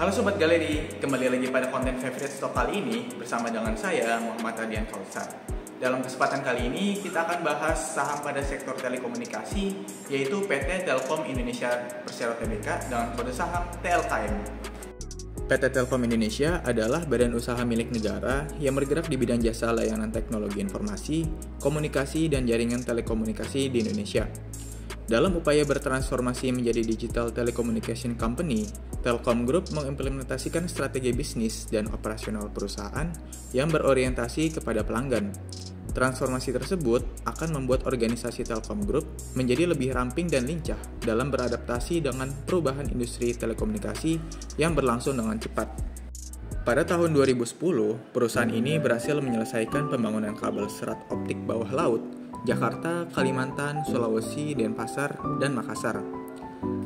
Halo Sobat Galeri, kembali lagi pada konten Favorite Stock kali ini bersama dengan saya Muhammad Radian Fauzan. Dalam kesempatan kali ini kita akan bahas saham pada sektor telekomunikasi, yaitu PT Telkom Indonesia Persero Tbk dengan kode saham TLKM. PT Telkom Indonesia adalah badan usaha milik negara yang bergerak di bidang jasa layanan teknologi informasi, komunikasi, dan jaringan telekomunikasi di Indonesia. Dalam upaya bertransformasi menjadi digital telecommunication company, Telkom Group mengimplementasikan strategi bisnis dan operasional perusahaan yang berorientasi kepada pelanggan. Transformasi tersebut akan membuat organisasi Telkom Group menjadi lebih ramping dan lincah dalam beradaptasi dengan perubahan industri telekomunikasi yang berlangsung dengan cepat. Pada tahun 2010, perusahaan ini berhasil menyelesaikan pembangunan kabel serat optik bawah laut Jakarta, Kalimantan, Sulawesi, Denpasar, dan Makassar.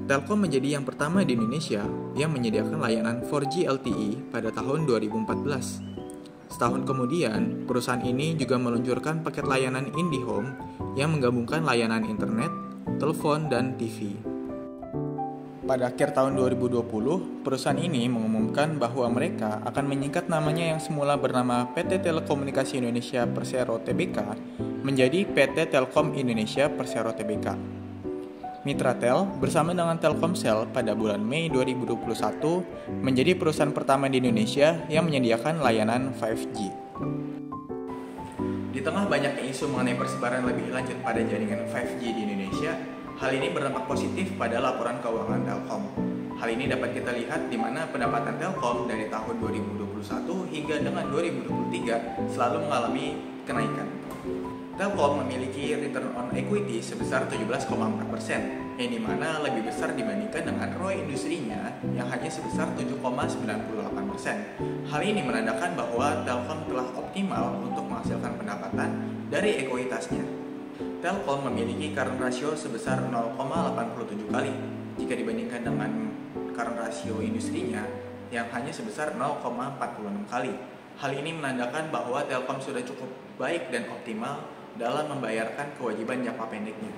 Telkom menjadi yang pertama di Indonesia yang menyediakan layanan 4G LTE pada tahun 2014. Setahun kemudian, perusahaan ini juga meluncurkan paket layanan IndiHome yang menggabungkan layanan internet, telepon, dan TV. Pada akhir tahun 2020, perusahaan ini mengumumkan bahwa mereka akan menyingkat namanya yang semula bernama PT Telekomunikasi Indonesia Persero Tbk menjadi PT Telkom Indonesia Persero Tbk. Mitratel bersama dengan Telkomsel pada bulan Mei 2021 menjadi perusahaan pertama di Indonesia yang menyediakan layanan 5G. Di tengah banyaknya isu mengenai persebaran lebih lanjut pada jaringan 5G di Indonesia, hal ini berdampak positif pada laporan keuangan Telkom. Hal ini dapat kita lihat di mana pendapatan Telkom dari tahun 2021 hingga dengan 2023 selalu mengalami kenaikan. Telkom memiliki return on equity sebesar 17,4%, yang dimana lebih besar dibandingkan dengan ROE industrinya yang hanya sebesar 7,98%. Hal ini menandakan bahwa Telkom telah optimal untuk menghasilkan pendapatan dari ekuitasnya. Telkom memiliki current ratio sebesar 0,87 kali jika dibandingkan dengan current ratio industrinya yang hanya sebesar 0,46 kali. Hal ini menandakan bahwa Telkom sudah cukup baik dan optimal dalam membayarkan kewajiban jangka pendeknya.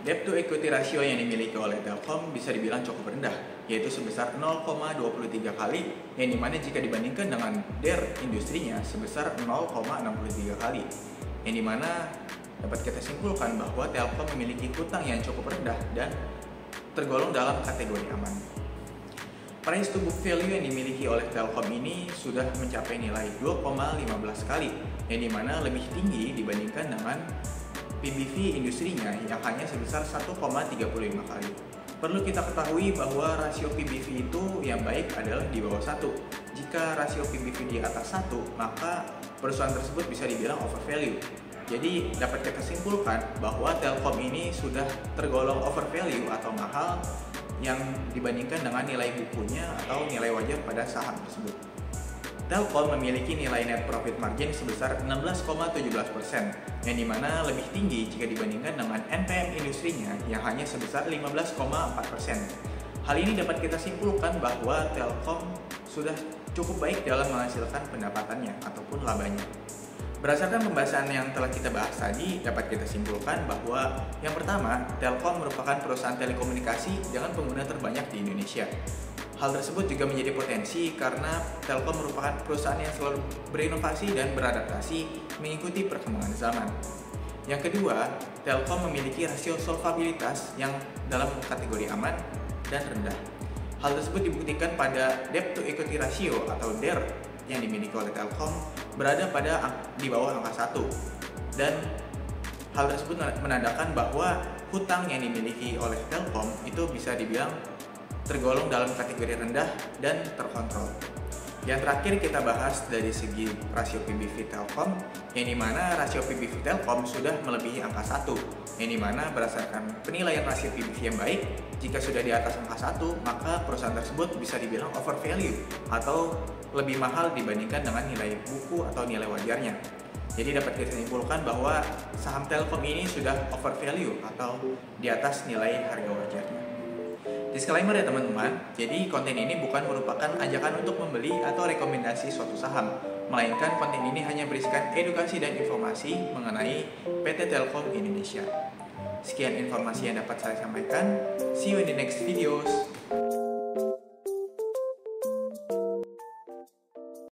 Debt to equity ratio yang dimiliki oleh Telkom bisa dibilang cukup rendah, yaitu sebesar 0,23 kali, yang dimana jika dibandingkan dengan DER industrinya sebesar 0,63 kali, yang dimana dapat kita simpulkan bahwa Telkom memiliki hutang yang cukup rendah dan tergolong dalam kategori aman. Price to book value yang dimiliki oleh Telkom ini sudah mencapai nilai 2,15 kali, yang dimana lebih tinggi dibandingkan dengan PBV industrinya yang hanya sebesar 1,35 kali. Perlu kita ketahui bahwa rasio PBV itu yang baik adalah di bawah 1. Jika rasio PBV di atas 1, maka perusahaan tersebut bisa dibilang overvalue. Jadi dapat kita simpulkan bahwa Telkom ini sudah tergolong overvalue atau mahal yang dibandingkan dengan nilai bukunya atau nilai wajar pada saham tersebut. Telkom memiliki nilai net profit margin sebesar 16,17%, yang dimana lebih tinggi jika dibandingkan dengan NPM industrinya yang hanya sebesar 15,4%. Hal ini dapat kita simpulkan bahwa Telkom sudah cukup baik dalam menghasilkan pendapatannya ataupun labanya. Berdasarkan pembahasan yang telah kita bahas tadi, dapat kita simpulkan bahwa yang pertama, Telkom merupakan perusahaan telekomunikasi dengan pengguna terbanyak di Indonesia. Hal tersebut juga menjadi potensi karena Telkom merupakan perusahaan yang selalu berinovasi dan beradaptasi mengikuti perkembangan zaman. Yang kedua, Telkom memiliki rasio solvabilitas yang dalam kategori aman dan rendah. Hal tersebut dibuktikan pada debt to equity ratio atau DER yang dimiliki oleh Telkom berada di bawah angka 1, dan hal tersebut menandakan bahwa hutang yang dimiliki oleh Telkom itu bisa dibilang tergolong dalam kategori rendah dan terkontrol. Yang terakhir kita bahas dari segi rasio PBV Telkom, yang dimana rasio PBV Telkom sudah melebihi angka 1, yang dimana berdasarkan penilaian rasio PBV yang baik, jika sudah di atas angka 1, maka perusahaan tersebut bisa dibilang overvalue atau lebih mahal dibandingkan dengan nilai buku atau nilai wajarnya. Jadi dapat kita simpulkan bahwa saham Telkom ini sudah overvalue atau di atas nilai harga wajarnya. Disclaimer ya teman-teman, jadi konten ini bukan merupakan ajakan untuk membeli atau rekomendasi suatu saham, melainkan konten ini hanya berisikan edukasi dan informasi mengenai PT Telkom Indonesia. Sekian informasi yang dapat saya sampaikan, see you in the next videos.